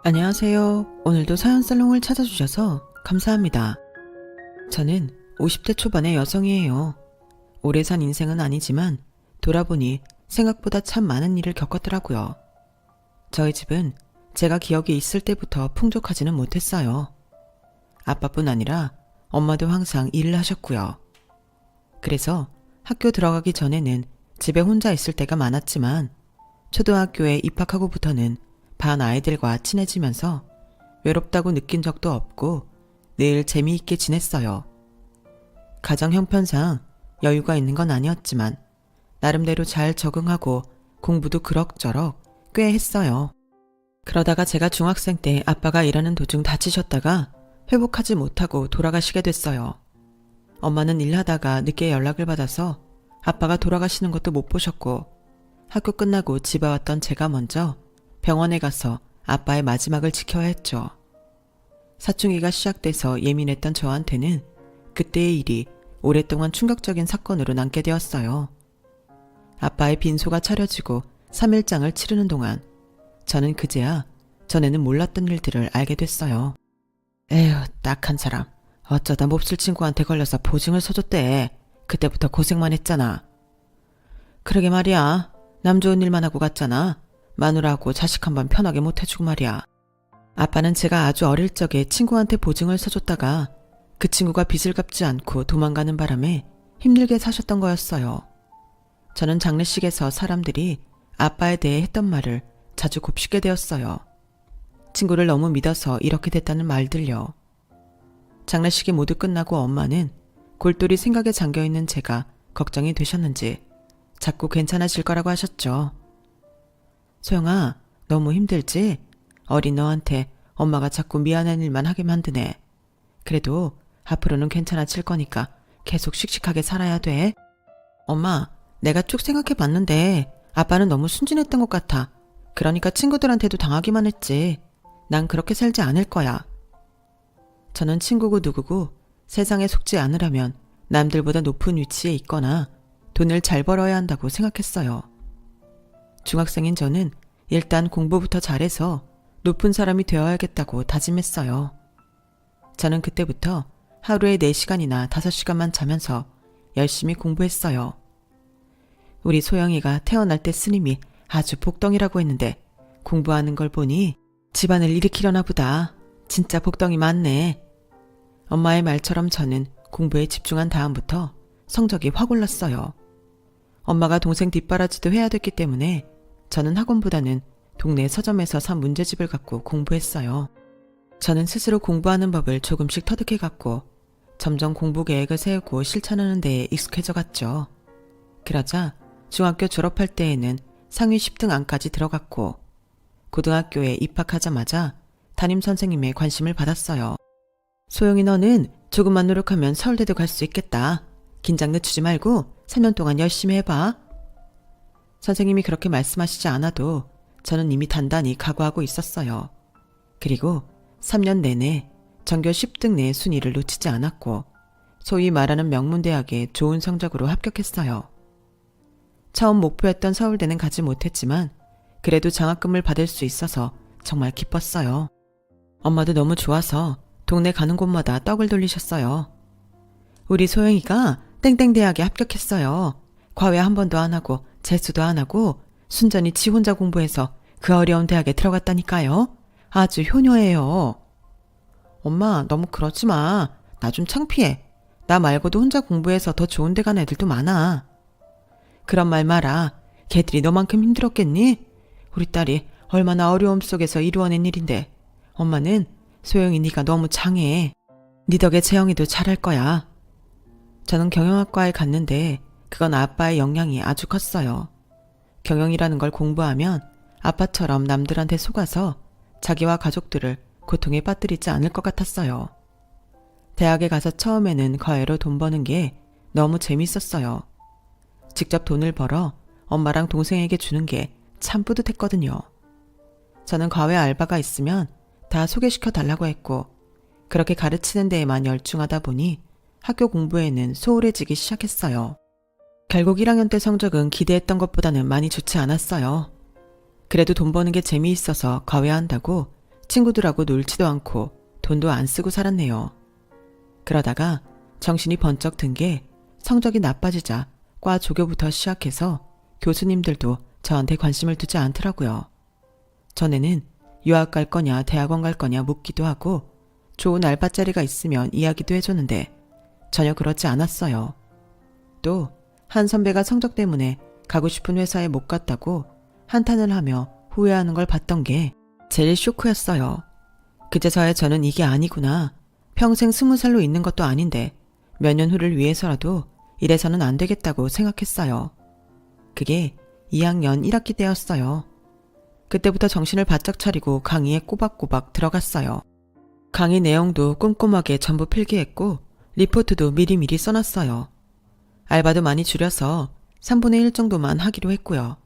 안녕하세요. 오늘도 사연살롱을 찾아주셔서 감사합니다. 저는 50대 초반의 여성이에요. 오래 산 인생은 아니지만 돌아보니 생각보다 참 많은 일을 겪었더라고요. 저희 집은 제가 기억이 있을 때부터 풍족하지는 못했어요. 아빠뿐 아니라 엄마도 항상 일을 하셨고요. 그래서 학교 들어가기 전에는 집에 혼자 있을 때가 많았지만 초등학교에 입학하고부터는 반 아이들과 친해지면서 외롭다고 느낀 적도 없고 늘 재미있게 지냈어요. 가정 형편상 여유가 있는 건 아니었지만 나름대로 잘 적응하고 공부도 그럭저럭 꽤 했어요. 그러다가 제가 중학생 때 아빠가 일하는 도중 다치셨다가 회복하지 못하고 돌아가시게 됐어요. 엄마는 일하다가 늦게 연락을 받아서 아빠가 돌아가시는 것도 못 보셨고 학교 끝나고 집에 왔던 제가 먼저 병원에 가서 아빠의 마지막을 지켜야 했죠. 사춘기가 시작돼서 예민했던 저한테는 그때의 일이 오랫동안 충격적인 사건으로 남게 되었어요. 아빠의 빈소가 차려지고 3일장을 치르는 동안 저는 그제야 전에는 몰랐던 일들을 알게 됐어요. 에휴, 딱한 사람. 어쩌다 몹쓸 친구한테 걸려서 보증을 서줬대. 그때부터 고생만 했잖아. 그러게 말이야. 남 좋은 일만 하고 갔잖아. 마누라하고 자식 한 번 편하게 못 해주고 말이야. 아빠는 제가 아주 어릴 적에 친구한테 보증을 서줬다가 그 친구가 빚을 갚지 않고 도망가는 바람에 힘들게 사셨던 거였어요. 저는 장례식에서 사람들이 아빠에 대해 했던 말을 자주 곱씹게 되었어요. 친구를 너무 믿어서 이렇게 됐다는 말들요. 장례식이 모두 끝나고 엄마는 골똘히 생각에 잠겨있는 제가 걱정이 되셨는지 자꾸 괜찮아질 거라고 하셨죠. 소영아, 너무 힘들지? 어린 너한테 엄마가 자꾸 미안한 일만 하게 만드네. 그래도 앞으로는 괜찮아질 거니까 계속 씩씩하게 살아야 돼. 엄마, 내가 쭉 생각해봤는데 아빠는 너무 순진했던 것 같아. 그러니까 친구들한테도 당하기만 했지. 난 그렇게 살지 않을 거야. 저는 친구고 누구고 세상에 속지 않으려면 남들보다 높은 위치에 있거나 돈을 잘 벌어야 한다고 생각했어요. 중학생인 저는 일단 공부부터 잘해서 높은 사람이 되어야겠다고 다짐했어요. 저는 그때부터 하루에 4시간이나 5시간만 자면서 열심히 공부했어요. 우리 소영이가 태어날 때 스님이 아주 복덩이라고 했는데 공부하는 걸 보니 집안을 일으키려나 보다. 진짜 복덩이 많네. 엄마의 말처럼 저는 공부에 집중한 다음부터 성적이 확 올랐어요. 엄마가 동생 뒷바라지도 해야 됐기 때문에 저는 학원보다는 동네 서점에서 산 문제집을 갖고 공부했어요. 저는 스스로 공부하는 법을 조금씩 터득해갔고 점점 공부 계획을 세우고 실천하는 데에 익숙해져 갔죠. 그러자 중학교 졸업할 때에는 상위 10등 안까지 들어갔고 고등학교에 입학하자마자 담임선생님의 관심을 받았어요. 소영이, 너는 조금만 노력하면 서울대도 갈 수 있겠다. 긴장 늦추지 말고 3년 동안 열심히 해봐. 선생님이 그렇게 말씀하시지 않아도 저는 이미 단단히 각오하고 있었어요. 그리고 3년 내내 전교 10등 내 순위를 놓치지 않았고 소위 말하는 명문대학에 좋은 성적으로 합격했어요. 처음 목표했던 서울대는 가지 못했지만 그래도 장학금을 받을 수 있어서 정말 기뻤어요. 엄마도 너무 좋아서 동네 가는 곳마다 떡을 돌리셨어요. 우리 소영이가 땡땡대학에 합격했어요. 과외 한 번도 안 하고 재수도 안 하고 순전히 지 혼자 공부해서 그 어려운 대학에 들어갔다니까요. 아주 효녀예요. 엄마, 너무 그러지 마. 나 좀 창피해. 나 말고도 혼자 공부해서 더 좋은 데 간 애들도 많아. 그런 말 마라. 걔들이 너만큼 힘들었겠니? 우리 딸이 얼마나 어려움 속에서 이루어낸 일인데 엄마는 소영이 네가 너무 장해. 네 덕에 재영이도 잘할 거야. 저는 경영학과에 갔는데 그건 아빠의 영향이 아주 컸어요. 경영이라는 걸 공부하면 아빠처럼 남들한테 속아서 자기와 가족들을 고통에 빠뜨리지 않을 것 같았어요. 대학에 가서 처음에는 과외로 돈 버는 게 너무 재밌었어요. 직접 돈을 벌어 엄마랑 동생에게 주는 게 참 뿌듯했거든요. 저는 과외 알바가 있으면 다 소개시켜 달라고 했고 그렇게 가르치는 데에만 열중하다 보니 학교 공부에는 소홀해지기 시작했어요. 결국 1학년 때 성적은 기대했던 것보다는 많이 좋지 않았어요. 그래도 돈 버는 게 재미있어서 과외한다고 친구들하고 놀지도 않고 돈도 안 쓰고 살았네요. 그러다가 정신이 번쩍 든 게 성적이 나빠지자 과 조교부터 시작해서 교수님들도 저한테 관심을 두지 않더라고요. 전에는 유학 갈 거냐 대학원 갈 거냐 묻기도 하고 좋은 알바자리가 있으면 이야기도 해줬는데 전혀 그렇지 않았어요. 또 한 선배가 성적 때문에 가고 싶은 회사에 못 갔다고 한탄을 하며 후회하는 걸 봤던 게 제일 쇼크였어요. 그제서야 저는 이게 아니구나. 평생 20살로 있는 것도 아닌데 몇 년 후를 위해서라도 이래서는 안 되겠다고 생각했어요. 그게 2학년 1학기 때였어요. 그때부터 정신을 바짝 차리고 강의에 꼬박꼬박 들어갔어요. 강의 내용도 꼼꼼하게 전부 필기했고 리포트도 미리미리 써놨어요. 알바도 많이 줄여서 3분의 1 정도만 하기로 했고요.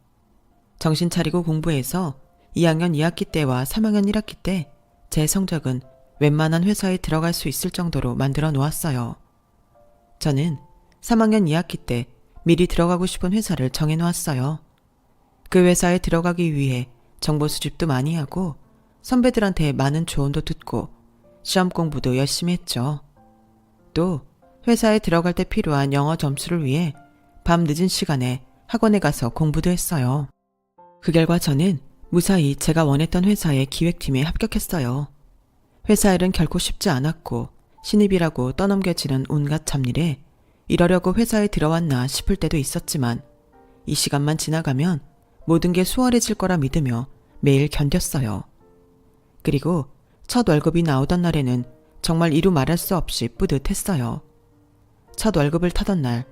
정신 차리고 공부해서 2학년 2학기 때와 3학년 1학기 때 제 성적은 웬만한 회사에 들어갈 수 있을 정도로 만들어 놓았어요. 저는 3학년 2학기 때 미리 들어가고 싶은 회사를 정해 놓았어요. 그 회사에 들어가기 위해 정보 수집도 많이 하고 선배들한테 많은 조언도 듣고 시험 공부도 열심히 했죠. 또 회사에 들어갈 때 필요한 영어 점수를 위해 밤 늦은 시간에 학원에 가서 공부도 했어요. 그 결과 저는 무사히 제가 원했던 회사의 기획팀에 합격했어요. 회사 일은 결코 쉽지 않았고 신입이라고 떠넘겨지는 온갖 잡일에 이러려고 회사에 들어왔나 싶을 때도 있었지만 이 시간만 지나가면 모든 게 수월해질 거라 믿으며 매일 견뎠어요. 그리고 첫 월급이 나오던 날에는 정말 이루 말할 수 없이 뿌듯했어요. 첫 월급을 타던 날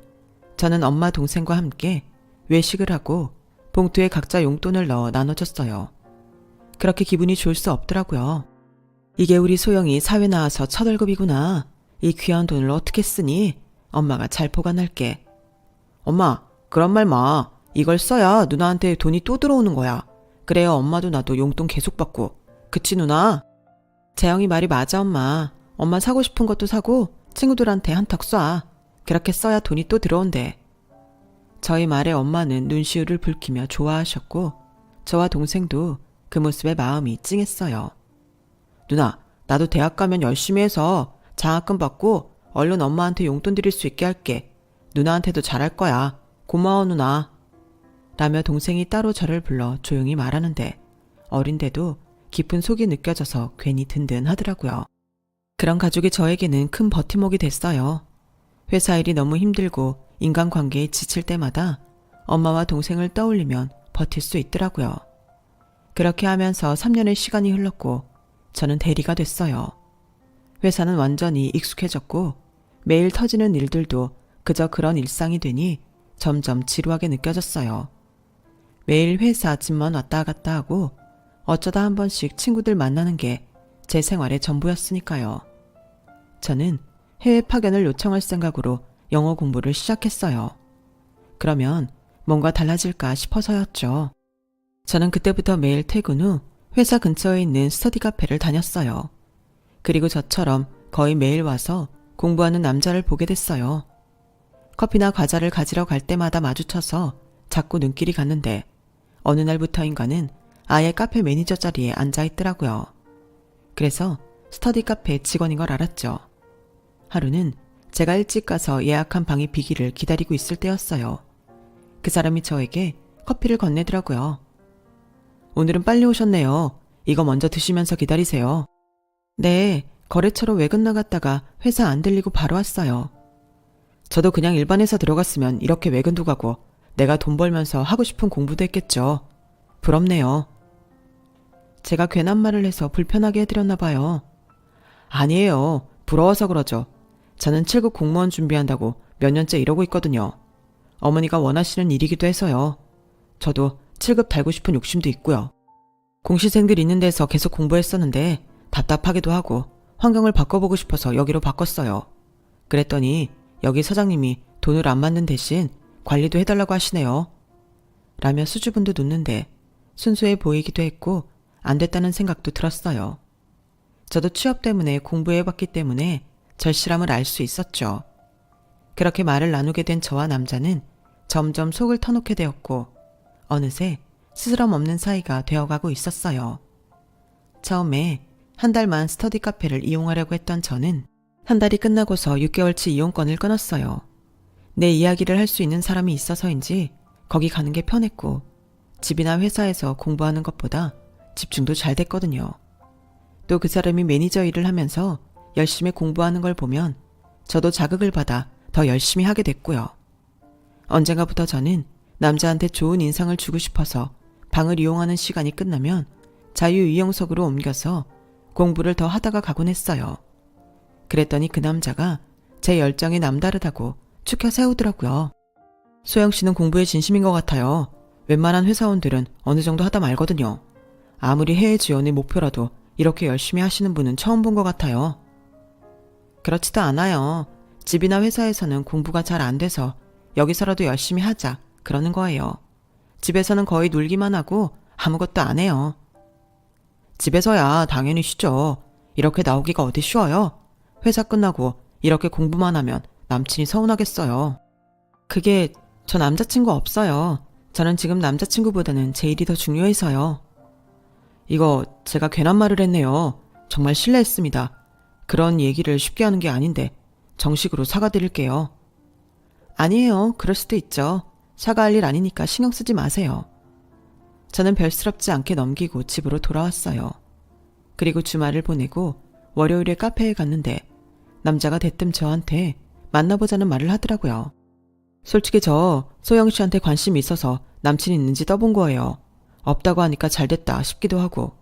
저는 엄마 동생과 함께 외식을 하고 봉투에 각자 용돈을 넣어 나눠줬어요. 그렇게 기분이 좋을 수 없더라고요. 이게 우리 소영이 사회 나와서 첫 월급이구나. 이 귀한 돈을 어떻게 쓰니? 엄마가 잘 보관할게. 엄마, 그런 말 마. 이걸 써야 누나한테 돈이 또 들어오는 거야. 그래야 엄마도 나도 용돈 계속 받고. 그치 누나? 재영이 말이 맞아 엄마. 엄마 사고 싶은 것도 사고 친구들한테 한턱 쏴. 그렇게 써야 돈이 또 들어온대. 저희 말에 엄마는 눈시울을 붉히며 좋아하셨고 저와 동생도 그 모습에 마음이 찡했어요. 누나, 나도 대학 가면 열심히 해서 장학금 받고 얼른 엄마한테 용돈 드릴 수 있게 할게. 누나한테도 잘할 거야. 고마워 누나. 라며 동생이 따로 저를 불러 조용히 말하는데 어린데도 깊은 속이 느껴져서 괜히 든든하더라고요. 그런 가족이 저에게는 큰 버팀목이 됐어요. 회사 일이 너무 힘들고 인간관계에 지칠 때마다 엄마와 동생을 떠올리면 버틸 수 있더라고요. 그렇게 하면서 3년의 시간이 흘렀고 저는 대리가 됐어요. 회사는 완전히 익숙해졌고 매일 터지는 일들도 그저 그런 일상이 되니 점점 지루하게 느껴졌어요. 매일 회사 집만 왔다 갔다 하고 어쩌다 한 번씩 친구들 만나는 게 제 생활의 전부였으니까요. 저는 해외 파견을 요청할 생각으로 영어 공부를 시작했어요. 그러면 뭔가 달라질까 싶어서였죠. 저는 그때부터 매일 퇴근 후 회사 근처에 있는 스터디 카페를 다녔어요. 그리고 저처럼 거의 매일 와서 공부하는 남자를 보게 됐어요. 커피나 과자를 가지러 갈 때마다 마주쳐서 자꾸 눈길이 갔는데 어느 날부터인가는 아예 카페 매니저 자리에 앉아 있더라고요. 그래서 스터디 카페 직원인 걸 알았죠. 하루는 제가 일찍 가서 예약한 방의 비기를 기다리고 있을 때였어요. 그 사람이 저에게 커피를 건네더라고요. 오늘은 빨리 오셨네요. 이거 먼저 드시면서 기다리세요. 네, 거래처로 외근 나갔다가 회사 안 들리고 바로 왔어요. 저도 그냥 일반 회사 들어갔으면 이렇게 외근도 가고 내가 돈 벌면서 하고 싶은 공부도 했겠죠. 부럽네요. 제가 괜한 말을 해서 불편하게 해드렸나 봐요. 아니에요. 부러워서 그러죠. 저는 7급 공무원 준비한다고 몇 년째 이러고 있거든요. 어머니가 원하시는 일이기도 해서요. 저도 7급 달고 싶은 욕심도 있고요. 공시생들 있는 데서 계속 공부했었는데 답답하기도 하고 환경을 바꿔보고 싶어서 여기로 바꿨어요. 그랬더니 여기 사장님이 돈을 안 맞는 대신 관리도 해달라고 하시네요. 라며 수줍음도 눕는데 순수해 보이기도 했고 안 됐다는 생각도 들었어요. 저도 취업 때문에 공부해봤기 때문에 절실함을 알 수 있었죠. 그렇게 말을 나누게 된 저와 남자는 점점 속을 터놓게 되었고 어느새 스스럼 없는 사이가 되어가고 있었어요. 처음에 한 달만 스터디 카페를 이용하려고 했던 저는 한 달이 끝나고서 6개월치 이용권을 끊었어요. 내 이야기를 할 수 있는 사람이 있어서인지 거기 가는 게 편했고 집이나 회사에서 공부하는 것보다 집중도 잘 됐거든요. 또 그 사람이 매니저 일을 하면서 열심히 공부하는 걸 보면 저도 자극을 받아 더 열심히 하게 됐고요. 언젠가부터 저는 남자한테 좋은 인상을 주고 싶어서 방을 이용하는 시간이 끝나면 자유이용석으로 옮겨서 공부를 더 하다가 가곤 했어요. 그랬더니 그 남자가 제 열정이 남다르다고 추켜 세우더라고요. 소영 씨는 공부에 진심인 것 같아요. 웬만한 회사원들은 어느 정도 하다 말거든요. 아무리 해외 지원이 목표라도 이렇게 열심히 하시는 분은 처음 본 것 같아요. 그렇지도 않아요. 집이나 회사에서는 공부가 잘 안 돼서 여기서라도 열심히 하자 그러는 거예요. 집에서는 거의 놀기만 하고 아무것도 안 해요. 집에서야 당연히 쉬죠. 이렇게 나오기가 어디 쉬워요? 회사 끝나고 이렇게 공부만 하면 남친이 서운하겠어요. 그게 저 남자친구 없어요. 저는 지금 남자친구보다는 제 일이 더 중요해서요. 이거 제가 괜한 말을 했네요. 정말 실례했습니다. 그런 얘기를 쉽게 하는 게 아닌데 정식으로 사과드릴게요. 아니에요. 그럴 수도 있죠. 사과할 일 아니니까 신경 쓰지 마세요. 저는 별스럽지 않게 넘기고 집으로 돌아왔어요. 그리고 주말을 보내고 월요일에 카페에 갔는데 남자가 대뜸 저한테 만나보자는 말을 하더라고요. 솔직히 저 소영 씨한테 관심이 있어서 남친이 있는지 떠본 거예요. 없다고 하니까 잘됐다 싶기도 하고.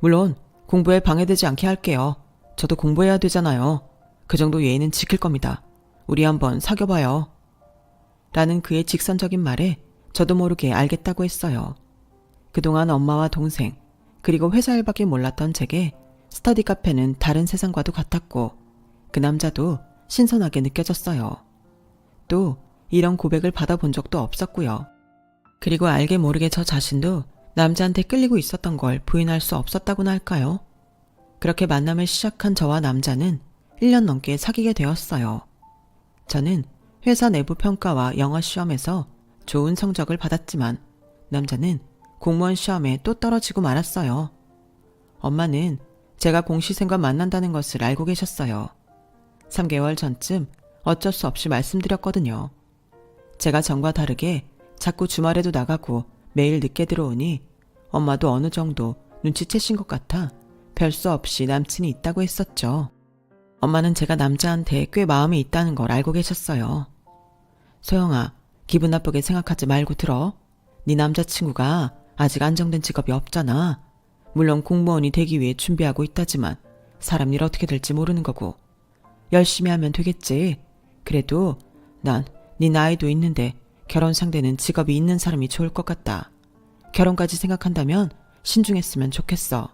물론 공부에 방해되지 않게 할게요. 저도 공부해야 되잖아요. 그 정도 예의는 지킬 겁니다. 우리 한번 사귀어봐요. 라는 그의 직선적인 말에 저도 모르게 알겠다고 했어요. 그동안 엄마와 동생 그리고 회사 일밖에 몰랐던 제게 스터디 카페는 다른 세상과도 같았고 그 남자도 신선하게 느껴졌어요. 또 이런 고백을 받아본 적도 없었고요. 그리고 알게 모르게 저 자신도 남자한테 끌리고 있었던 걸 부인할 수 없었다고나 할까요? 그렇게 만남을 시작한 저와 남자는 1년 넘게 사귀게 되었어요. 저는 회사 내부 평가와 영어 시험에서 좋은 성적을 받았지만 남자는 공무원 시험에 또 떨어지고 말았어요. 엄마는 제가 공시생과 만난다는 것을 알고 계셨어요. 3개월 전쯤 어쩔 수 없이 말씀드렸거든요. 제가 전과 다르게 자꾸 주말에도 나가고 매일 늦게 들어오니 엄마도 어느 정도 눈치채신 것 같아 별 수 없이 남친이 있다고 했었죠. 엄마는 제가 남자한테 꽤 마음이 있다는 걸 알고 계셨어요. 소영아, 기분 나쁘게 생각하지 말고 들어. 네 남자친구가 아직 안정된 직업이 없잖아. 물론 공무원이 되기 위해 준비하고 있다지만 사람 일 어떻게 될지 모르는 거고. 열심히 하면 되겠지. 그래도 난 네 나이도 있는데 결혼 상대는 직업이 있는 사람이 좋을 것 같다. 결혼까지 생각한다면 신중했으면 좋겠어.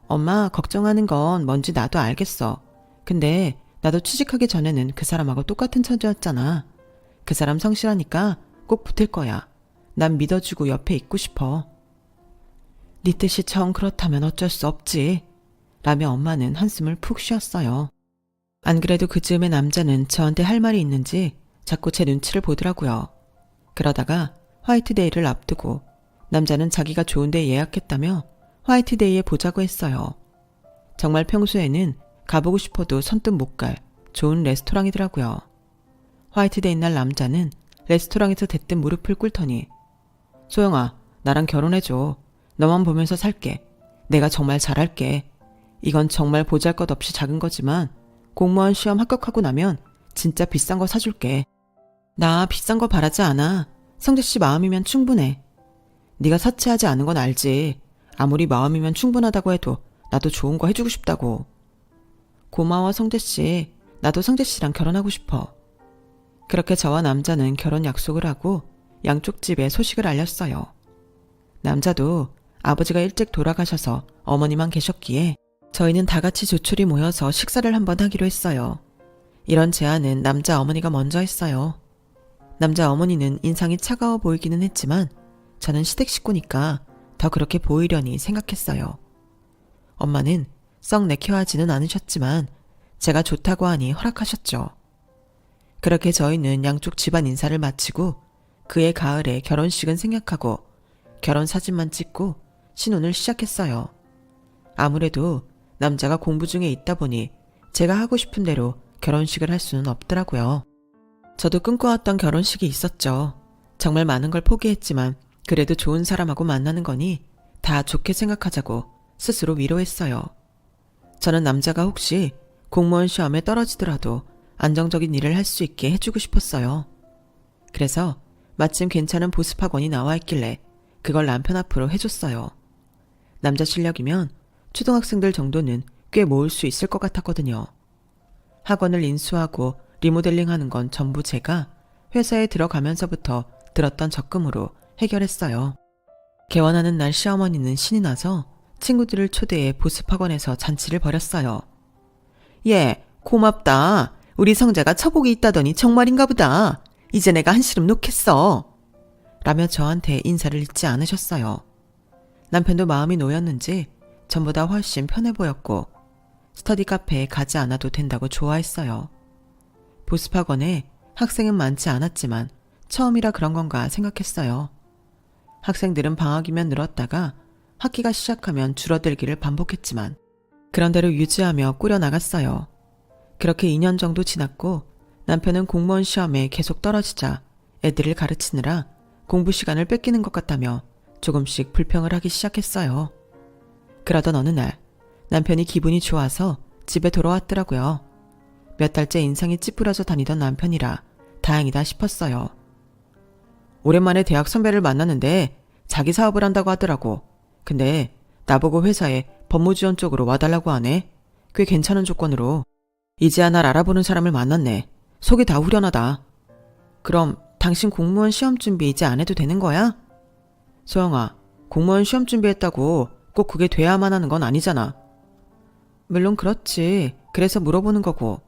엄마, 걱정하는 건 뭔지 나도 알겠어. 근데 나도 취직하기 전에는 그 사람하고 똑같은 처지였잖아. 그 사람 성실하니까 꼭 붙을 거야. 난 믿어주고 옆에 있고 싶어. 네 뜻이 정 그렇다면 어쩔 수 없지. 라며 엄마는 한숨을 푹 쉬었어요. 안 그래도 그 즈음에 남자는 저한테 할 말이 있는지 자꾸 제 눈치를 보더라고요. 그러다가 화이트데이를 앞두고 남자는 자기가 좋은 데 예약했다며 화이트데이에 보자고 했어요. 정말 평소에는 가보고 싶어도 선뜻 못 갈 좋은 레스토랑이더라고요. 화이트데이 날 남자는 레스토랑에서 대뜸 무릎을 꿇더니 소영아, 나랑 결혼해줘. 너만 보면서 살게. 내가 정말 잘할게. 이건 정말 보잘것없이 작은 거지만 공무원 시험 합격하고 나면 진짜 비싼 거 사줄게. 나 비싼 거 바라지 않아. 성재씨 마음이면 충분해. 네가 사치하지 않은 건 알지. 아무리 마음이면 충분하다고 해도 나도 좋은 거 해주고 싶다고. 고마워 성재씨. 나도 성재씨랑 결혼하고 싶어. 그렇게 저와 남자는 결혼 약속을 하고 양쪽 집에 소식을 알렸어요. 남자도 아버지가 일찍 돌아가셔서 어머니만 계셨기에 저희는 다 같이 조촐히 모여서 식사를 한번 하기로 했어요. 이런 제안은 남자 어머니가 먼저 했어요. 남자 어머니는 인상이 차가워 보이기는 했지만 저는 시댁 식구니까 더 그렇게 보이려니 생각했어요. 엄마는 썩 내켜하지는 않으셨지만 제가 좋다고 하니 허락하셨죠. 그렇게 저희는 양쪽 집안 인사를 마치고 그해 가을에 결혼식은 생략하고 결혼 사진만 찍고 신혼을 시작했어요. 아무래도 남자가 공부 중에 있다 보니 제가 하고 싶은 대로 결혼식을 할 수는 없더라고요. 저도 꿈꿔왔던 결혼식이 있었죠. 정말 많은 걸 포기했지만 그래도 좋은 사람하고 만나는 거니 다 좋게 생각하자고 스스로 위로했어요. 저는 남자가 혹시 공무원 시험에 떨어지더라도 안정적인 일을 할 수 있게 해주고 싶었어요. 그래서 마침 괜찮은 보습학원이 나와 있길래 그걸 남편 앞으로 해줬어요. 남자 실력이면 초등학생들 정도는 꽤 모을 수 있을 것 같았거든요. 학원을 인수하고 리모델링하는 건 전부 제가 회사에 들어가면서부터 들었던 적금으로 해결했어요. 개원하는 날 시어머니는 신이 나서 친구들을 초대해 보습학원에서 잔치를 벌였어요. 예, 고맙다. 우리 성자가 처복이 있다더니 정말인가 보다. 이제 내가 한시름 놓겠어. 라며 저한테 인사를 잊지 않으셨어요. 남편도 마음이 놓였는지 전보다 훨씬 편해 보였고 스터디 카페에 가지 않아도 된다고 좋아했어요. 보습학원에 학생은 많지 않았지만 처음이라 그런 건가 생각했어요. 학생들은 방학이면 늘었다가 학기가 시작하면 줄어들기를 반복했지만 그런 대로 유지하며 꾸려나갔어요. 그렇게 2년 정도 지났고 남편은 공무원 시험에 계속 떨어지자 애들을 가르치느라 공부 시간을 뺏기는 것 같다며 조금씩 불평을 하기 시작했어요. 그러던 어느 날 남편이 기분이 좋아서 집에 돌아왔더라고요. 몇 달째 인상이 찌푸려져 다니던 남편이라 다행이다 싶었어요. 오랜만에 대학 선배를 만났는데 자기 사업을 한다고 하더라고. 근데 나보고 회사에 법무지원 쪽으로 와달라고 하네. 꽤 괜찮은 조건으로. 이제야 날 알아보는 사람을 만났네. 속이 다 후련하다. 그럼 당신 공무원 시험 준비 이제 안 해도 되는 거야? 소영아, 공무원 시험 준비했다고 꼭 그게 돼야만 하는 건 아니잖아. 물론 그렇지. 그래서 물어보는 거고.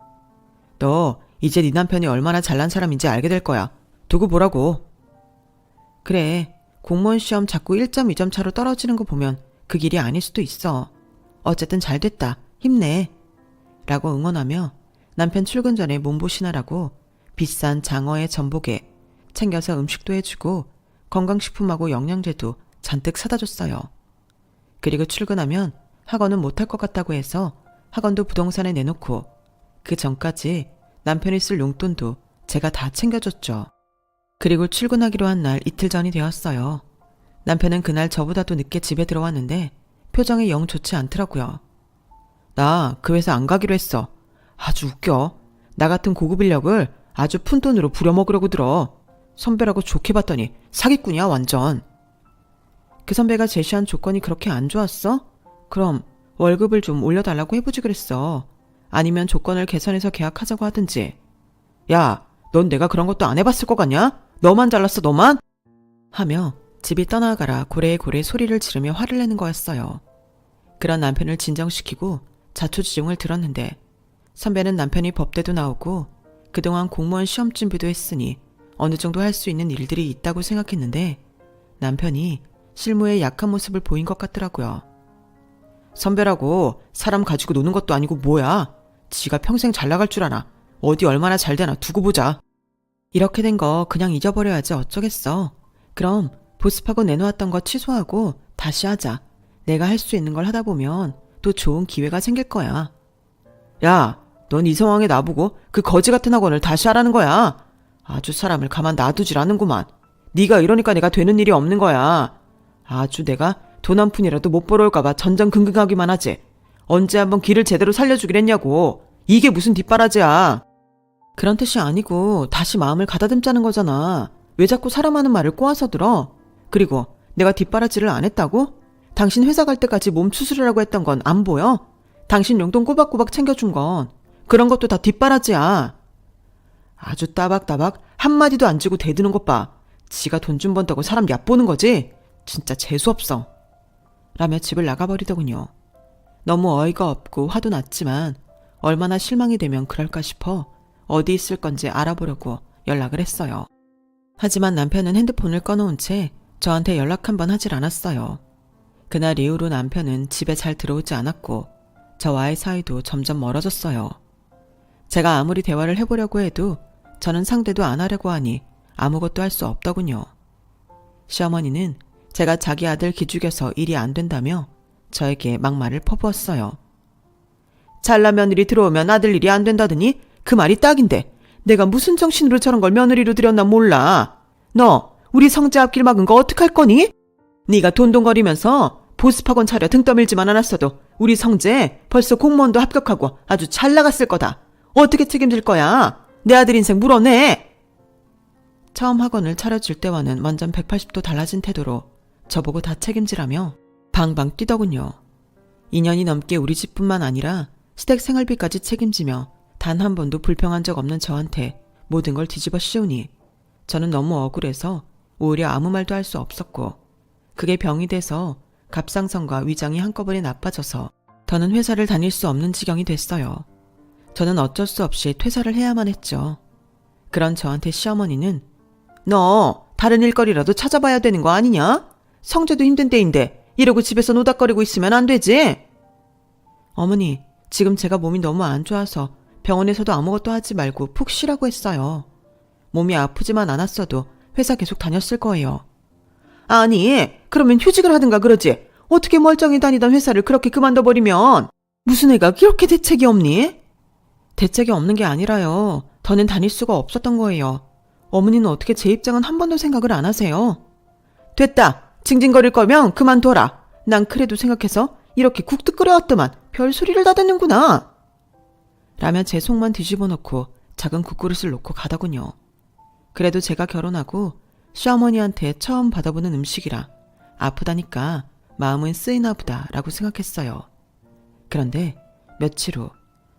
너 이제 네 남편이 얼마나 잘난 사람인지 알게 될 거야. 두고 보라고. 그래. 공무원 시험 자꾸 1점, 2점 차로 떨어지는 거 보면 그 길이 아닐 수도 있어. 어쨌든 잘 됐다. 힘내. 라고 응원하며 남편 출근 전에 몸보신하라고 비싼 장어의 전복에 챙겨서 음식도 해주고 건강식품하고 영양제도 잔뜩 사다 줬어요. 그리고 출근하면 학원은 못할 것 같다고 해서 학원도 부동산에 내놓고 그 전까지 남편이 쓸 용돈도 제가 다 챙겨줬죠. 그리고 출근하기로 한 날 이틀 전이 되었어요. 남편은 그날 저보다도 늦게 집에 들어왔는데 표정이 영 좋지 않더라고요. 나 그 회사 안 가기로 했어. 아주 웃겨. 나 같은 고급 인력을 아주 푼돈으로 부려먹으려고 들어. 선배라고 좋게 봤더니 사기꾼이야 완전. 그 선배가 제시한 조건이 그렇게 안 좋았어? 그럼 월급을 좀 올려달라고 해보지 그랬어. 아니면 조건을 개선해서 계약하자고 하든지. 야, 넌 내가 그런 것도 안 해봤을 것 같냐? 너만 잘났어 너만? 하며 집이 떠나가라 고래고래 소리를 지르며 화를 내는 거였어요. 그런 남편을 진정시키고 자초지종을 들었는데 선배는 남편이 법대도 나오고 그동안 공무원 시험 준비도 했으니 어느 정도 할 수 있는 일들이 있다고 생각했는데 남편이 실무에 약한 모습을 보인 것 같더라고요. 선배라고 사람 가지고 노는 것도 아니고 뭐야. 지가 평생 잘 나갈 줄 아나. 어디 얼마나 잘 되나 두고 보자. 이렇게 된 거 그냥 잊어버려야지 어쩌겠어. 그럼 보습하고 내놓았던 거 취소하고 다시 하자. 내가 할 수 있는 걸 하다 보면 또 좋은 기회가 생길 거야. 야, 넌 이 상황에 나보고 그 거지 같은 학원을 다시 하라는 거야. 아주 사람을 가만 놔두질 않는구만. 네가 이러니까 내가 되는 일이 없는 거야. 아주 내가 돈 한 푼이라도 못 벌어올까 봐 전전긍긍하기만 하지. 언제 한번 길을 제대로 살려주길 했냐고. 이게 무슨 뒷바라지야. 그런 뜻이 아니고 다시 마음을 가다듬자는 거잖아. 왜 자꾸 사람 하는 말을 꼬아서 들어? 그리고 내가 뒷바라지를 안 했다고? 당신 회사 갈 때까지 몸 추스르라고 했던 건 안 보여? 당신 용돈 꼬박꼬박 챙겨준 건 그런 것도 다 뒷바라지야. 아주 따박따박 한마디도 안 주고 대드는 것 봐. 지가 돈 좀 번다고 사람 얕보는 거지? 진짜 재수없어. 라며 집을 나가버리더군요. 너무 어이가 없고 화도 났지만 얼마나 실망이 되면 그럴까 싶어 어디 있을 건지 알아보려고 연락을 했어요. 하지만 남편은 핸드폰을 꺼놓은 채 저한테 연락 한 번 하질 않았어요. 그날 이후로 남편은 집에 잘 들어오지 않았고 저와의 사이도 점점 멀어졌어요. 제가 아무리 대화를 해보려고 해도 저는 상대도 안 하려고 하니 아무것도 할 수 없더군요. 시어머니는 제가 자기 아들 기죽여서 일이 안 된다며 저에게 막말을 퍼부었어요. 잘난 며느리 들어오면 아들 일이 안 된다더니 그 말이 딱인데 내가 무슨 정신으로 저런 걸 며느리로 들였나 몰라. 너 우리 성재 앞길 막은 거 어떡할 거니? 네가 돈돈거리면서 보습학원 차려 등 떠밀지만 않았어도 우리 성재 벌써 공무원도 합격하고 아주 잘 나갔을 거다. 어떻게 책임질 거야? 내 아들 인생 물어내. 처음 학원을 차려줄 때와는 완전 180도 달라진 태도로 저보고 다 책임지라며 방방 뛰더군요. 2년이 넘게 우리 집뿐만 아니라 시댁 생활비까지 책임지며 단 한 번도 불평한 적 없는 저한테 모든 걸 뒤집어 씌우니 저는 너무 억울해서 오히려 아무 말도 할 수 없었고, 그게 병이 돼서 갑상선과 위장이 한꺼번에 나빠져서 더는 회사를 다닐 수 없는 지경이 됐어요. 저는 어쩔 수 없이 퇴사를 해야만 했죠. 그런 저한테 시어머니는 너 다른 일거리라도 찾아봐야 되는 거 아니냐? 성재도 힘든 때인데 이러고 집에서 노닥거리고 있으면 안 되지? 어머니, 지금 제가 몸이 너무 안 좋아서 병원에서도 아무것도 하지 말고 푹 쉬라고 했어요. 몸이 아프지만 않았어도 회사 계속 다녔을 거예요. 아니, 그러면 휴직을 하든가 그러지. 어떻게 멀쩡히 다니던 회사를 그렇게 그만둬버리면. 무슨 애가 그렇게 대책이 없니? 대책이 없는 게 아니라요. 더는 다닐 수가 없었던 거예요. 어머니는 어떻게 제 입장은 한 번도 생각을 안 하세요? 됐다. 징징거릴 거면 그만둬라. 난 그래도 생각해서 이렇게 국도 끓여왔더만 별소리를 다 듣는구나. 라며 제 속만 뒤집어 놓고 작은 국그릇을 놓고 가더군요. 그래도 제가 결혼하고 시어머니한테 처음 받아보는 음식이라 아프다니까 마음은 쓰이나 보다 라고 생각했어요. 그런데 며칠 후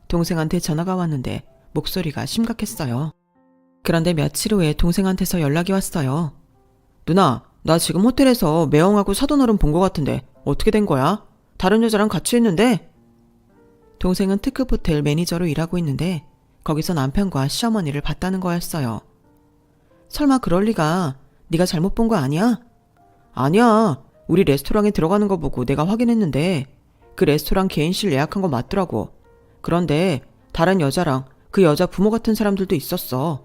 동생한테 전화가 왔는데 목소리가 심각했어요. 그런데 며칠 후에 동생한테서 연락이 왔어요. 누나, 나 지금 호텔에서 매형하고 사돈어른 본 것 같은데 어떻게 된 거야? 다른 여자랑 같이 있는데? 동생은 특급 호텔 매니저로 일하고 있는데 거기서 남편과 시어머니를 봤다는 거였어요. 설마 그럴 리가. 네가 잘못 본 거 아니야? 아니야. 우리 레스토랑에 들어가는 거 보고 내가 확인했는데 그 레스토랑 개인실 예약한 거 맞더라고. 그런데 다른 여자랑 그 여자 부모 같은 사람들도 있었어.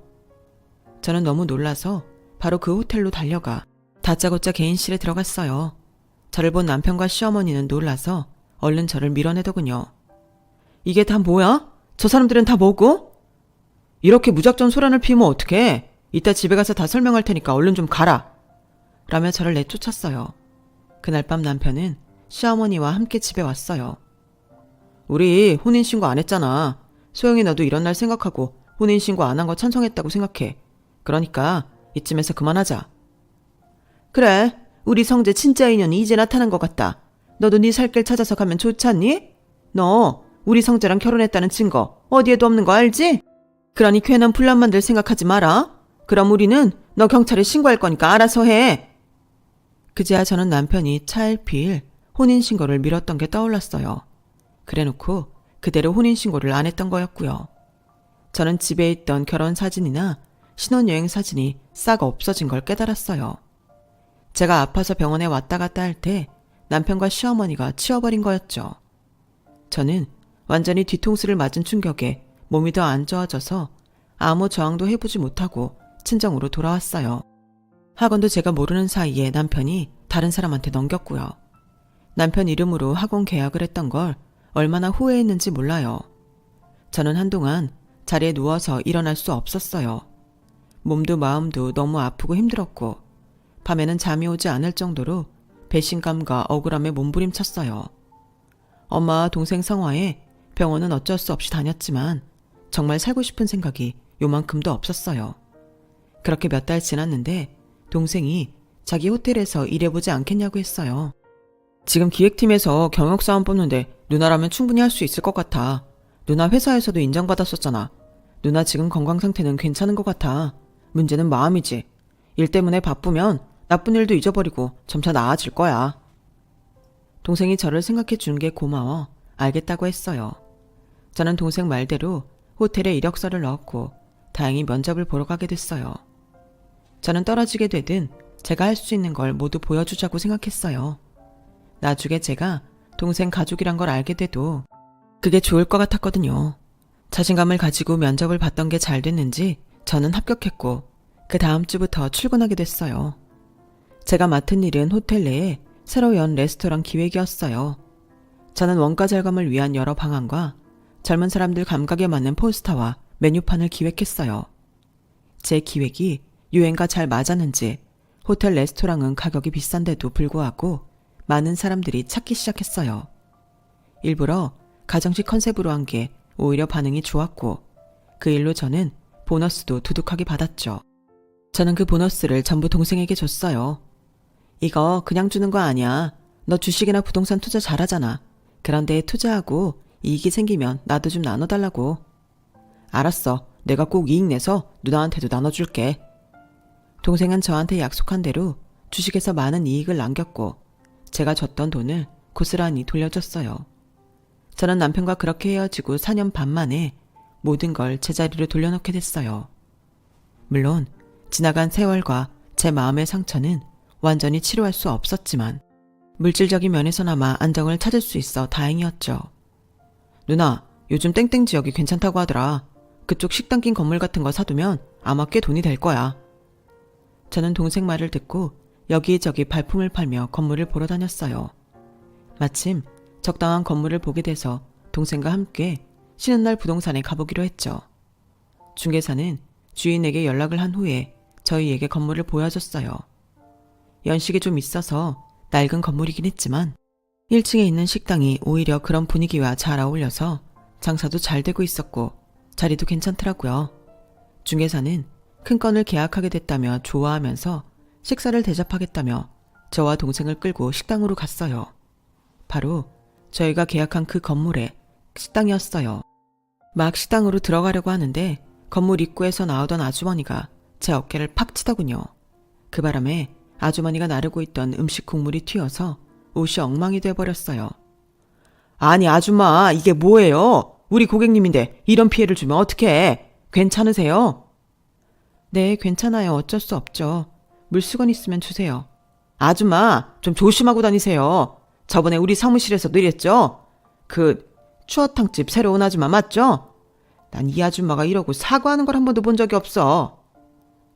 저는 너무 놀라서 바로 그 호텔로 달려가 다짜고짜 개인실에 들어갔어요. 저를 본 남편과 시어머니는 놀라서 얼른 저를 밀어내더군요. 이게 다 뭐야? 저 사람들은 다 뭐고? 이렇게 무작정 소란을 피우면 어떡해? 이따 집에 가서 다 설명할 테니까 얼른 좀 가라. 라며 저를 내쫓았어요. 그날 밤 남편은 시어머니와 함께 집에 왔어요. 우리 혼인신고 안 했잖아. 소영이 너도 이런 날 생각하고 혼인신고 안 한 거 찬성했다고 생각해. 그러니까 이쯤에서 그만하자. 그래, 우리 성재 진짜 인연이 이제 나타난 것 같다. 너도 네 살 길 찾아서 가면 좋지 않니? 너 우리 성재랑 결혼했다는 증거 어디에도 없는 거 알지? 그러니 괜한 분란 만들 생각하지 마라. 그럼 우리는 너 경찰에 신고할 거니까 알아서 해. 그제야 저는 남편이 차일피일 혼인신고를 미뤘던 게 떠올랐어요. 그래놓고 그대로 혼인신고를 안 했던 거였고요. 저는 집에 있던 결혼사진이나 신혼여행 사진이 싹 없어진 걸 깨달았어요. 제가 아파서 병원에 왔다 갔다 할 때 남편과 시어머니가 치워버린 거였죠. 저는 완전히 뒤통수를 맞은 충격에 몸이 더 안 좋아져서 아무 저항도 해보지 못하고 친정으로 돌아왔어요. 학원도 제가 모르는 사이에 남편이 다른 사람한테 넘겼고요. 남편 이름으로 학원 계약을 했던 걸 얼마나 후회했는지 몰라요. 저는 한동안 자리에 누워서 일어날 수 없었어요. 몸도 마음도 너무 아프고 힘들었고 밤에는 잠이 오지 않을 정도로 배신감과 억울함에 몸부림쳤어요. 엄마와 동생 성화에 병원은 어쩔 수 없이 다녔지만 정말 살고 싶은 생각이 요만큼도 없었어요. 그렇게 몇 달 지났는데 동생이 자기 호텔에서 일해보지 않겠냐고 했어요. 지금 기획팀에서 경영사원 뽑는데 누나라면 충분히 할 수 있을 것 같아. 누나 회사에서도 인정받았었잖아. 누나 지금 건강 상태는 괜찮은 것 같아. 문제는 마음이지. 일 때문에 바쁘면 나쁜 일도 잊어버리고 점차 나아질 거야. 동생이 저를 생각해 준 게 고마워 알겠다고 했어요. 저는 동생 말대로 호텔에 이력서를 넣었고 다행히 면접을 보러 가게 됐어요. 저는 떨어지게 되든 제가 할 수 있는 걸 모두 보여주자고 생각했어요. 나중에 제가 동생 가족이란 걸 알게 돼도 그게 좋을 것 같았거든요. 자신감을 가지고 면접을 봤던 게 잘 됐는지 저는 합격했고 그 다음 주부터 출근하게 됐어요. 제가 맡은 일은 호텔 내에 새로 연 레스토랑 기획이었어요. 저는 원가 절감을 위한 여러 방안과 젊은 사람들 감각에 맞는 포스터와 메뉴판을 기획했어요. 제 기획이 유행과 잘 맞았는지 호텔 레스토랑은 가격이 비싼데도 불구하고 많은 사람들이 찾기 시작했어요. 일부러 가정식 컨셉으로 한 게 오히려 반응이 좋았고 그 일로 저는 보너스도 두둑하게 받았죠. 저는 그 보너스를 전부 동생에게 줬어요. 이거 그냥 주는 거 아니야. 너 주식이나 부동산 투자 잘하잖아. 그런 데에 투자하고 이익이 생기면 나도 좀 나눠달라고. 알았어. 내가 꼭 이익 내서 누나한테도 나눠줄게. 동생은 저한테 약속한 대로 주식에서 많은 이익을 남겼고 제가 줬던 돈을 고스란히 돌려줬어요. 저는 남편과 그렇게 헤어지고 4년 반 만에 모든 걸 제자리로 돌려놓게 됐어요. 물론 지나간 세월과 제 마음의 상처는 완전히 치료할 수 없었지만 물질적인 면에서나마 안정을 찾을 수 있어 다행이었죠. 누나, 요즘 땡땡 지역이 괜찮다고 하더라. 그쪽 식당 낀 건물 같은 거 사두면 아마 꽤 돈이 될 거야. 저는 동생 말을 듣고 여기저기 발품을 팔며 건물을 보러 다녔어요. 마침 적당한 건물을 보게 돼서 동생과 함께 쉬는 날 부동산에 가보기로 했죠. 중개사는 주인에게 연락을 한 후에 저희에게 건물을 보여줬어요. 연식이 좀 있어서 낡은 건물이긴 했지만 1층에 있는 식당이 오히려 그런 분위기와 잘 어울려서 장사도 잘 되고 있었고 자리도 괜찮더라고요. 중개사는 큰 건을 계약하게 됐다며 좋아하면서 식사를 대접하겠다며 저와 동생을 끌고 식당으로 갔어요. 바로 저희가 계약한 그 건물의 식당이었어요. 막 식당으로 들어가려고 하는데 건물 입구에서 나오던 아주머니가 제 어깨를 팍 치더군요. 그 바람에 아주머니가 나르고 있던 음식 국물이 튀어서 옷이 엉망이 돼버렸어요. 아니 아줌마 이게 뭐예요? 우리 고객님인데 이런 피해를 주면 어떡해? 괜찮으세요? 네 괜찮아요. 어쩔 수 없죠. 물수건 있으면 주세요. 아줌마 좀 조심하고 다니세요. 저번에 우리 사무실에서도 이랬죠? 그 추어탕집 새로 온 아줌마 맞죠? 난 이 아줌마가 이러고 사과하는 걸 한 번도 본 적이 없어.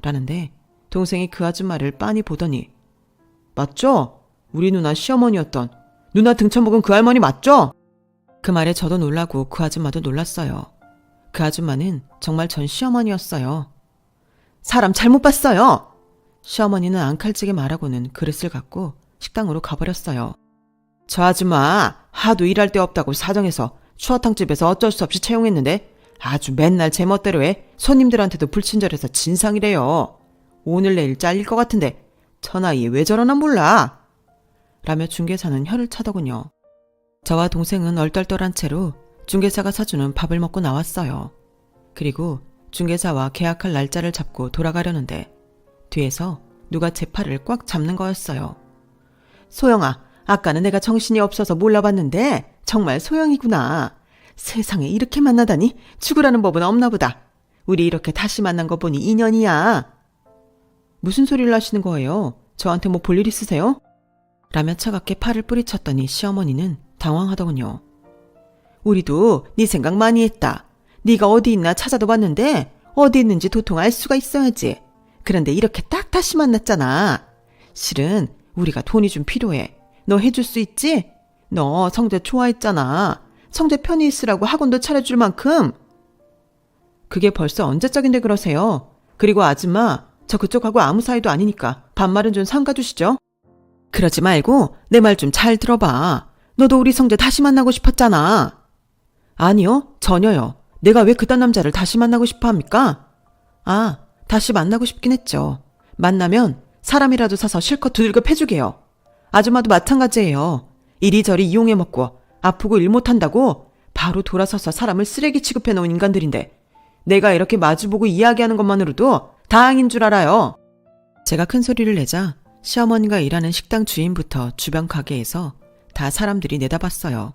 라는데 동생이 그 아줌마를 빤히 보더니 맞죠? 우리 누나 시어머니였던 누나 등쳐먹은 그 할머니 맞죠? 그 말에 저도 놀라고 그 아줌마도 놀랐어요. 그 아줌마는 정말 전 시어머니였어요. 사람 잘못 봤어요. 시어머니는 앙칼지게 말하고는 그릇을 갖고 식당으로 가버렸어요. 저 아줌마 하도 일할 데 없다고 사정해서 추어탕집에서 어쩔 수 없이 채용했는데 아주 맨날 제멋대로 해. 손님들한테도 불친절해서 진상이래요. 오늘 내일 잘릴 것 같은데 저 나이에 왜 저러나 몰라. 라며 중개사는 혀를 차더군요. 저와 동생은 얼떨떨한 채로 중개사가 사주는 밥을 먹고 나왔어요. 그리고 중개사와 계약할 날짜를 잡고 돌아가려는데 뒤에서 누가 제 팔을 꽉 잡는 거였어요. 소영아, 아까는 내가 정신이 없어서 몰라봤는데 정말 소영이구나. 세상에 이렇게 만나다니 죽으라는 법은 없나 보다. 우리 이렇게 다시 만난 거 보니 인연이야. 무슨 소리를 하시는 거예요? 저한테 뭐 볼 일 있으세요? 라며 차갑게 팔을 뿌리쳤더니 시어머니는 당황하더군요. 우리도 네 생각 많이 했다. 네가 어디 있나 찾아도 봤는데 어디 있는지 도통 알 수가 있어야지. 그런데 이렇게 딱 다시 만났잖아. 실은 우리가 돈이 좀 필요해. 너 해줄 수 있지? 너 성재 좋아했잖아. 성재 편히 있으라고 학원도 차려줄 만큼. 그게 벌써 언제적인데 그러세요? 그리고 아줌마, 저 그쪽하고 아무 사이도 아니니까 반말은 좀 삼가주시죠. 그러지 말고 내 말 좀 잘 들어봐. 너도 우리 성재 다시 만나고 싶었잖아. 아니요, 전혀요. 내가 왜 그딴 남자를 다시 만나고 싶어 합니까? 아, 다시 만나고 싶긴 했죠. 만나면 사람이라도 사서 실컷 두들겨 패주게요. 아줌마도 마찬가지예요. 이리저리 이용해 먹고 아프고 일 못한다고 바로 돌아서서 사람을 쓰레기 취급해 놓은 인간들인데 내가 이렇게 마주보고 이야기하는 것만으로도 다행인 줄 알아요. 제가 큰 소리를 내자 시어머니가 일하는 식당 주인부터 주변 가게에서 다 사람들이 내다봤어요.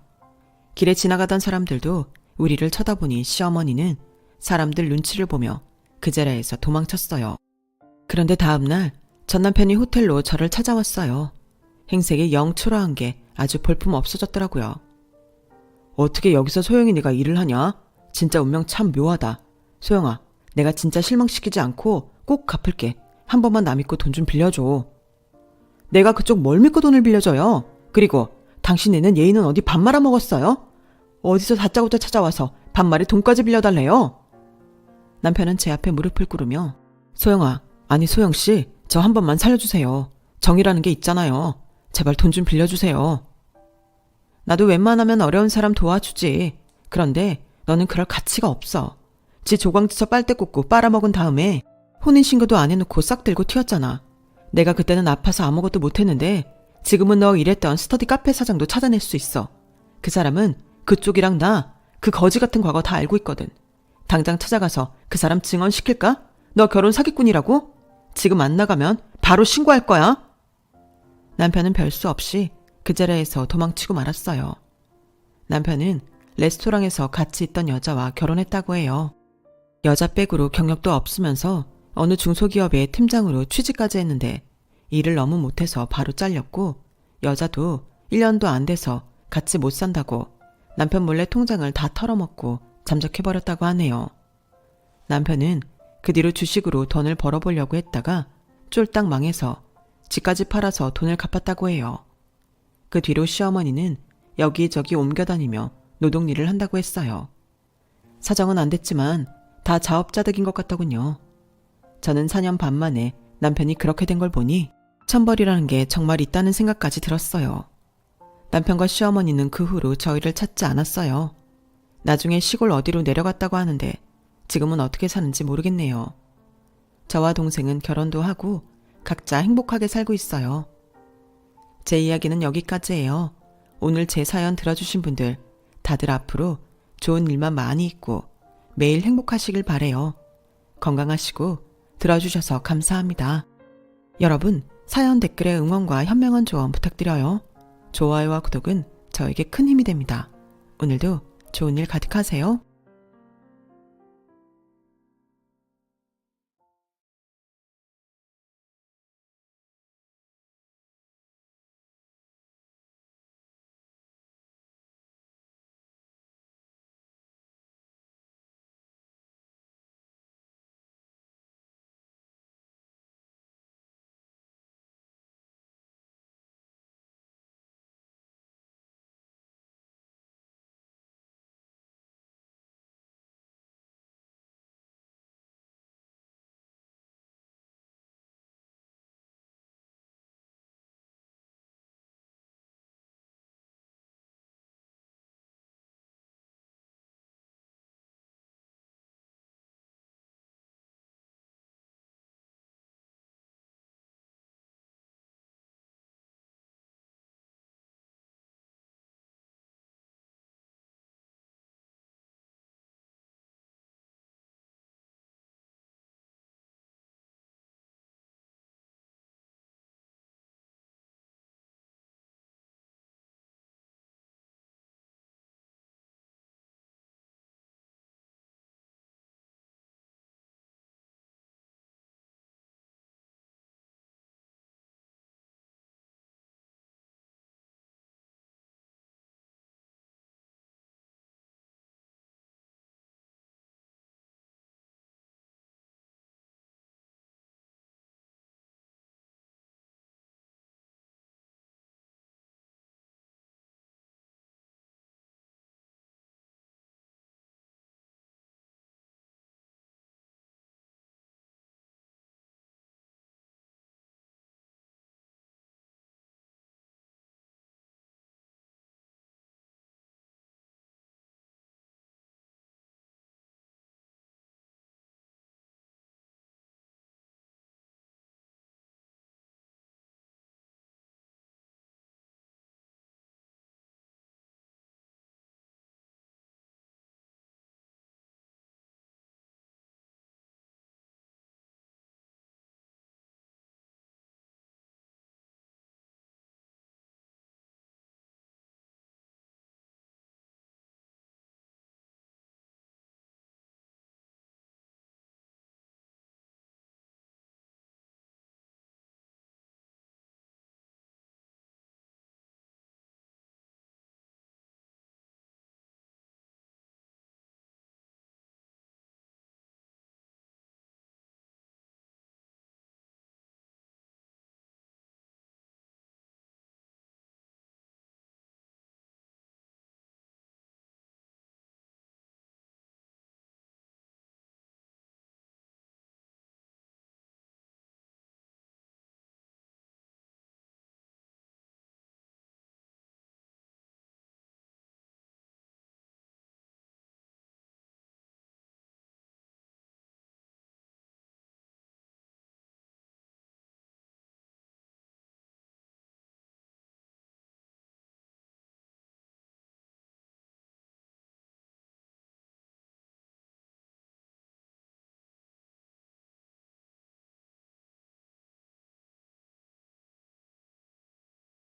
길에 지나가던 사람들도 우리를 쳐다보니 시어머니는 사람들 눈치를 보며 그 자리에서 도망쳤어요. 그런데 다음날 전 남편이 호텔로 저를 찾아왔어요. 행색이 영 초라한 게 아주 볼품 없어졌더라고요. 어떻게 여기서 소영이 네가 일을 하냐? 진짜 운명 참 묘하다. 소영아, 내가 진짜 실망시키지 않고 꼭 갚을게. 한 번만 나 믿고 돈 좀 빌려줘. 내가 그쪽 뭘 믿고 돈을 빌려줘요? 그리고 당신네는 예의는 어디 밥 말아먹었어요? 어디서 다짜고짜 찾아와서 반말에 돈까지 빌려달래요? 남편은 제 앞에 무릎을 꿇으며 소영아, 아니 소영씨, 저 한 번만 살려주세요. 정이라는 게 있잖아요. 제발 돈 좀 빌려주세요. 나도 웬만하면 어려운 사람 도와주지. 그런데 너는 그럴 가치가 없어. 지 조광지처 빨대 꽂고 빨아먹은 다음에 혼인신고도 안 해놓고 싹 들고 튀었잖아. 내가 그때는 아파서 아무것도 못했는데 지금은 너 일했던 스터디 카페 사장도 찾아낼 수 있어. 그 사람은 그쪽이랑 나 그 거지 같은 과거 다 알고 있거든. 당장 찾아가서 그 사람 증언시킬까? 너 결혼 사기꾼이라고? 지금 안 나가면 바로 신고할 거야. 남편은 별수 없이 그 자리에서 도망치고 말았어요. 남편은 레스토랑에서 같이 있던 여자와 결혼했다고 해요. 여자 백으로 경력도 없으면서 어느 중소기업의 팀장으로 취직까지 했는데 일을 너무 못해서 바로 잘렸고 여자도 1년도 안 돼서 같이 못 산다고 남편 몰래 통장을 다 털어먹고 잠적해버렸다고 하네요. 남편은 그 뒤로 주식으로 돈을 벌어보려고 했다가 쫄딱 망해서 집까지 팔아서 돈을 갚았다고 해요. 그 뒤로 시어머니는 여기저기 옮겨다니며 노동일을 한다고 했어요. 사정은 안 됐지만 다 자업자득인 것 같더군요. 저는 4년 반 만에 남편이 그렇게 된 걸 보니 천벌이라는 게 정말 있다는 생각까지 들었어요. 남편과 시어머니는 그 후로 저희를 찾지 않았어요. 나중에 시골 어디로 내려갔다고 하는데 지금은 어떻게 사는지 모르겠네요. 저와 동생은 결혼도 하고 각자 행복하게 살고 있어요. 제 이야기는 여기까지예요. 오늘 제 사연 들어주신 분들 다들 앞으로 좋은 일만 많이 있고 매일 행복하시길 바래요. 건강하시고 들어주셔서 감사합니다. 여러분, 사연 댓글에 응원과 현명한 조언 부탁드려요. 좋아요와 구독은 저에게 큰 힘이 됩니다. 오늘도 좋은 일 가득하세요.